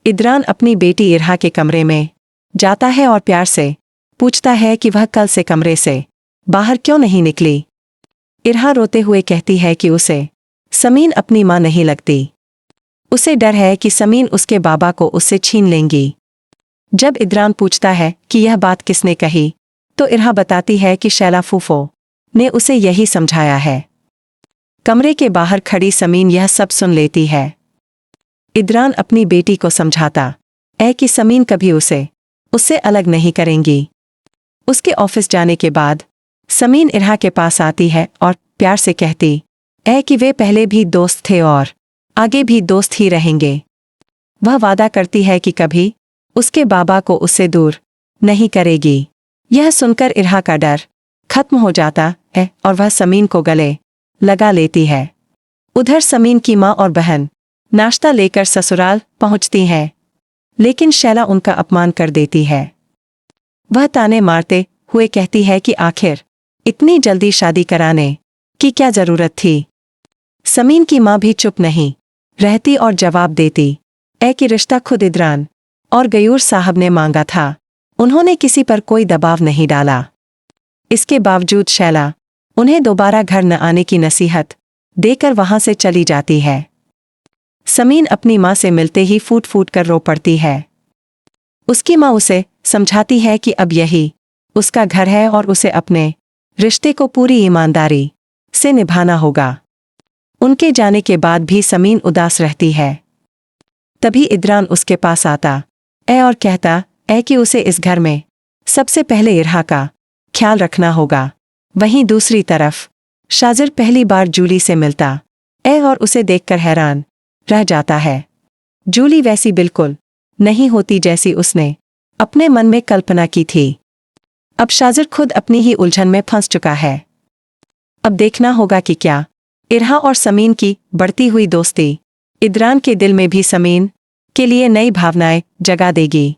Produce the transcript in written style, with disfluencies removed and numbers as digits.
इदरान अपनी बेटी इरहा के कमरे में जाता है और प्यार से पूछता है कि वह कल से कमरे से बाहर क्यों नहीं निकली। इरहा रोते हुए कहती है कि उसे समीन अपनी माँ नहीं लगती। उसे डर है कि समीन उसके बाबा को उससे छीन लेंगी। जब इदरान पूछता है कि यह बात किसने कही, तो इरहा बताती है कि शैला फूफो ने उसे यही समझाया है। कमरे के बाहर खड़ी समीन यह सब सुन लेती है। इदरान अपनी बेटी को समझाता है कि समीन कभी उससे अलग नहीं करेंगी। उसके ऑफिस जाने के बाद समीन इरहा के पास आती है और प्यार से कहती है कि वे पहले भी दोस्त थे और आगे भी दोस्त ही रहेंगे। वह वादा करती है कि कभी उसके बाबा को उससे दूर नहीं करेगी। यह सुनकर इरहा का डर खत्म हो जाता है और वह समीन को गले लगा लेती है। उधर समीन की माँ और बहन नाश्ता लेकर ससुराल पहुंचती हैं, लेकिन शैला उनका अपमान कर देती है। वह ताने मारते हुए कहती है कि आखिर इतनी जल्दी शादी कराने की क्या जरूरत थी। समीन की माँ भी चुप नहीं रहती और जवाब देती है कि रिश्ता खुद इदरान और गयूर साहब ने मांगा था। उन्होंने किसी पर कोई दबाव नहीं डाला। इसके बावजूद शैला उन्हें दोबारा घर न आने की नसीहत देकर वहां से चली जाती है। समीन अपनी माँ से मिलते ही फूट फूट कर रो पड़ती है। उसकी माँ उसे समझाती है कि अब यही उसका घर है और उसे अपने रिश्ते को पूरी ईमानदारी से निभाना होगा। उनके जाने के बाद भी समीन उदास रहती है। तभी इदरान उसके पास आता है और कहता है कि उसे इस घर में सबसे पहले इरहा का ख्याल रखना होगा। वहीं दूसरी तरफ शाजिर पहली बार जूली से मिलता है और उसे देखकर हैरान रह जाता है। जूली वैसी बिल्कुल नहीं होती जैसी उसने अपने मन में कल्पना की थी। अब शाजिर खुद अपनी ही उलझन में फंस चुका है। अब देखना होगा कि क्या इरहा और समीन की बढ़ती हुई दोस्ती इदरान के दिल में भी समीन के लिए नई भावनाएं जगा देगी।